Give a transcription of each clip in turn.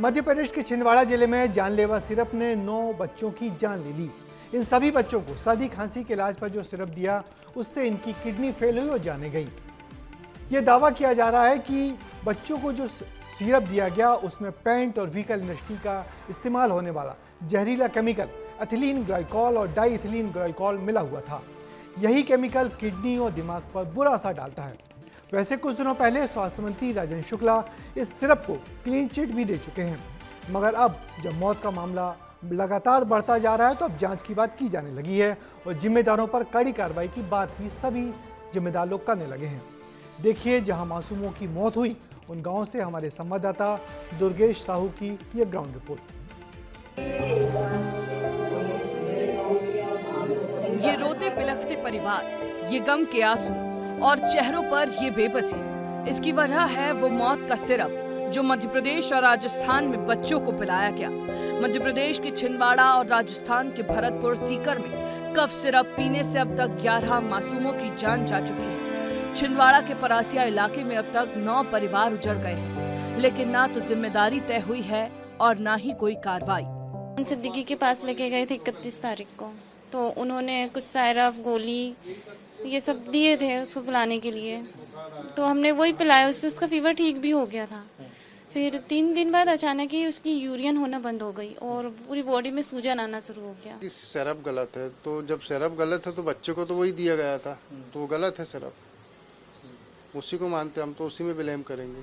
मध्य प्रदेश के छिंदवाड़ा जिले में जानलेवा सिरप ने 9 बच्चों की जान ले ली। इन सभी बच्चों को सर्दी खांसी के इलाज पर जो सिरप दिया उससे इनकी किडनी फेल हुई और जाने गई। यह दावा किया जा रहा है कि बच्चों को जो सिरप दिया गया उसमें पेंट और व्हीकल इंडस्ट्री का इस्तेमाल होने वाला जहरीला केमिकल एथिलीन ग्लाइकॉल और डाई एथिलीन ग्लाइकॉल मिला हुआ था। यही केमिकल किडनी और दिमाग पर बुरा असर डालता है। वैसे कुछ दिनों पहले स्वास्थ्य मंत्री राजेंद्र शुक्ला इस सिरप को क्लीन चिट भी दे चुके हैं, मगर अब जब मौत का मामला लगातार बढ़ता जा रहा है तो अब जांच की बात की जाने लगी है और जिम्मेदारों पर कड़ी कार्रवाई की बात भी सभी जिम्मेदार लोग करने लगे हैं। देखिए, जहां मासूमों की मौत हुई उन गांवों से हमारे संवाददाता दुर्गेश साहू की यह ग्राउंड रिपोर्ट। ये रोते बिलखते परिवार, ये गम के आंसू और चेहरों पर ये बेबसी, इसकी वजह है वो मौत का सिरप जो मध्य प्रदेश और राजस्थान में बच्चों को पिलाया गया। मध्य प्रदेश के छिंदवाड़ा और राजस्थान के भरतपुर सीकर में कफ सिरप पीने से अब तक 11 मासूमों की जान जा चुकी है। छिंदवाड़ा के परासिया इलाके में अब तक 9 परिवार उजड़ गए हैं, लेकिन ना तो जिम्मेदारी तय हुई है और ना ही कोई कार्रवाई। सिद्दीकी के पास लेके गए थे 31 तारीख को, तो उन्होंने कुछ सायरफ गोली ये सब दिए थे उसको पिलाने के लिए, तो हमने वही पिलाया, उससे उसका फीवर ठीक भी हो गया था। फिर 3 दिन बाद अचानक ही उसकी यूरिन होना बंद हो गई और पूरी बॉडी में सूजन आना शुरू हो गया। सिरप गलत है, तो जब सिरप गलत है तो बच्चे को तो वही दिया गया था, तो वो गलत है सिरप, उसी को मानते हम, तो उसी में ब्लेम करेंगे।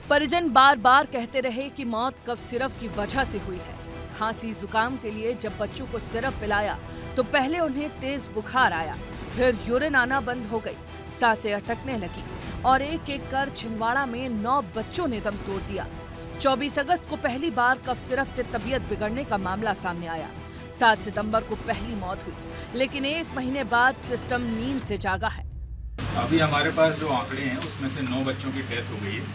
परिजन बार बार कहते रहे कि मौत कफ सिरप की वजह से हुई है। खांसी जुकाम के लिए जब बच्चों को सिरप पिलाया तो पहले उन्हें तेज बुखार आया, फिर यूरिन आना बंद हो गई, सांसें अटकने लगी और एक एक कर छिंदवाड़ा में 9 बच्चों ने दम तोड़ दिया। 24 अगस्त को पहली बार कफ सिरप से तबीयत बिगड़ने का मामला सामने आया। 7 सितंबर को पहली मौत हुई, लेकिन 1 महीने बाद सिस्टम नींद से जागा है। अभी हमारे पास जो आंकड़े हैं उसमें से 9 बच्चों की डेथ हो गई है।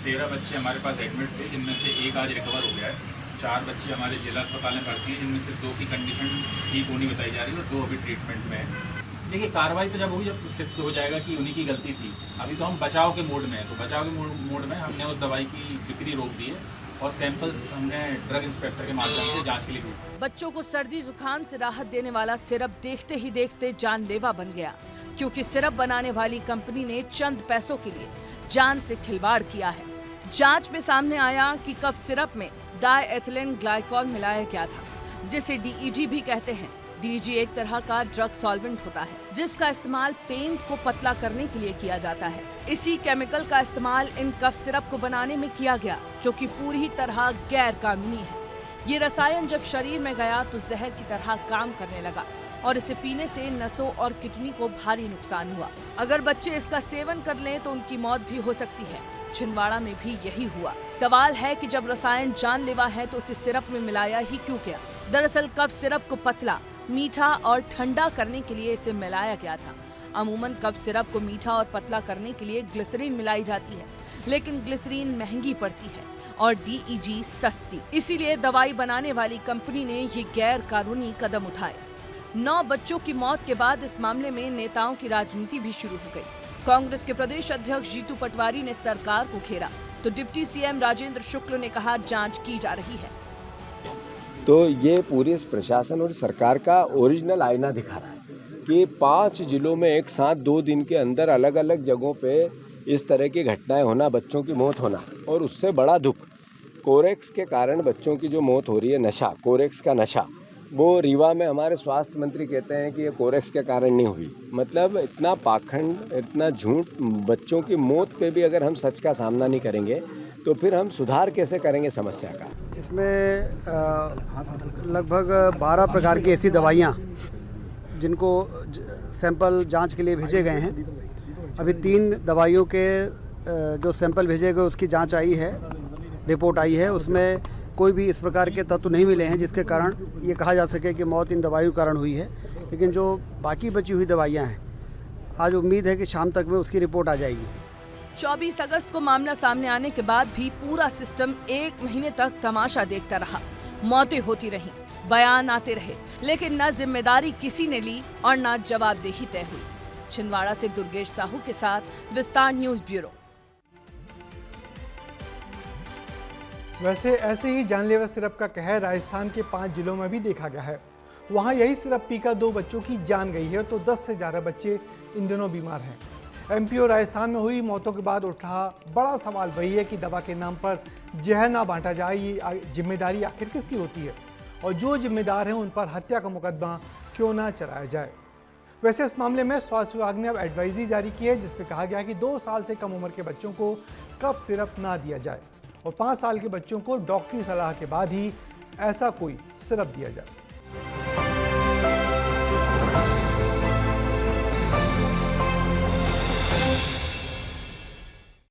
13 बच्चे हमारे पास एडमिट थे, जिनमें से 1 आज रिकवर हो गया है। 4 बच्चे हमारे जिला अस्पताल में भर्ती हैं, जिनमें से 2 की कंडीशन ठीक होनी बताई जा रही है और 2 अभी ट्रीटमेंट में है। देखिए, कार्रवाई तो जब होगी जब सिद्ध हो जाएगा कि उन्हीं की गलती थी। अभी तो हम बचाव के मोड में हैं, तो बचाव के मोड में हमने उस दवाई की बिक्री रोक दी है और सैंपल्स हमने ड्रग इंस्पेक्टर के माध्यम से जांच के लिए भेजे। बच्चों को सर्दी जुकाम से राहत देने वाला सिरप देखते ही देखते जानलेवा बन गया, क्योंकि सिरप बनाने वाली कंपनी ने चंद पैसों के लिए जान से खिलवाड़ किया है। जांच में सामने आया कि कफ सिरप में डाई एथिलीन ग्लाइकॉल मिलाया गया था, जिसे DEG भी कहते हैं। DEG एक तरह का ड्रग सॉल्वेंट होता है, जिसका इस्तेमाल पेंट को पतला करने के लिए किया जाता है। इसी केमिकल का इस्तेमाल इन कफ सिरप को बनाने में किया गया, जो कि पूरी तरह गैर कानूनी है। ये रसायन जब शरीर में गया तो जहर की तरह काम करने लगा और इसे पीने से नसों और किडनी को भारी नुकसान हुआ। अगर बच्चे इसका सेवन कर लें तो उनकी मौत भी हो सकती है। छिंदवाड़ा में भी यही हुआ। सवाल है कि जब रसायन जानलेवा है तो उसे सिरप में मिलाया ही क्यों गया? दरअसल कफ सिरप को पतला, मीठा और ठंडा करने के लिए इसे मिलाया गया था। अमूमन कफ सिरप को मीठा और पतला करने के लिए ग्लिसरीन मिलाई जाती है, लेकिन ग्लिसरीन महंगी पड़ती है और DEG सस्ती। इसीलिए दवाई बनाने वाली कंपनी ने ये गैर कानूनी कदम उठाए। 9 बच्चों की मौत के बाद इस मामले में नेताओं की राजनीति भी शुरू हो गई। कांग्रेस के प्रदेश अध्यक्ष जीतू पटवारी ने सरकार को घेरा तो डिप्टी CM राजेंद्र शुक्ल ने कहा जांच की जा रही है। तो ये पूरे प्रशासन और सरकार का ओरिजिनल आईना दिखा रहा है कि 5 जिलों में एक साथ 2 दिन के अंदर अलग अलग जगहों पे इस तरह की घटनाएं होना, बच्चों की मौत होना, और उससे बड़ा दुख कोरेक्स के कारण बच्चों की जो मौत हो रही है, नशा, कोरेक्स का नशा, वो रीवा में हमारे स्वास्थ्य मंत्री कहते हैं कि ये कोरेक्स के कारण नहीं हुई। मतलब इतना पाखंड, इतना झूठ, बच्चों की मौत पे भी अगर हम सच का सामना नहीं करेंगे तो फिर हम सुधार कैसे करेंगे समस्या का? इसमें लगभग 12 प्रकार की ऐसी दवाइयाँ जिनको सैंपल जांच के लिए भेजे गए हैं। अभी 3 दवाइयों के जो सैंपल भेजे गए उसकी जांच आई है, रिपोर्ट आई है। उसमें कोई भी इस प्रकार के तत्व नहीं मिले हैं जिसके कारण ये कहा जा सके कि मौत इन दवाइयों के कारण हुई है। लेकिन जो बाकी बची हुई दवाइयाँ हैं, आज उम्मीद है कि शाम तक में उसकी रिपोर्ट आ जाएगी। 24 अगस्त को मामला सामने आने के बाद भी पूरा सिस्टम 1 महीने तक तमाशा देखता रहा। मौतें होती रहीं, बयान आते रहे, लेकिन न जिम्मेदारी किसी ने ली और न जवाबदेही तय हुई। छिंदवाड़ा से दुर्गेश साहू के साथ विस्तार न्यूज ब्यूरो। वैसे ऐसे ही जानलेवा सिरप का कहर राजस्थान के 5 जिलों में भी देखा गया है। वहां यही सिरप पीकर 2 बच्चों की जान गई है तो 10 से ज़्यादा बच्चे इन दिनों बीमार हैं। एमपी और राजस्थान में हुई मौतों के बाद उठा बड़ा सवाल वही है कि दवा के नाम पर जहर ना बांटा जाए, ये जिम्मेदारी आखिर किसकी होती है और जो जिम्मेदार हैं उन पर हत्या का मुकदमा क्यों ना चलाया जाए। वैसे इस मामले में स्वास्थ्य विभाग ने अब एडवाइजरी जारी की है जिसमें कहा गया कि 2 साल से कम उम्र के बच्चों को कफ सिरप ना दिया जाए और 5 साल के बच्चों को डॉक्टरी सलाह के बाद ही ऐसा कोई सिरप दिया जाए।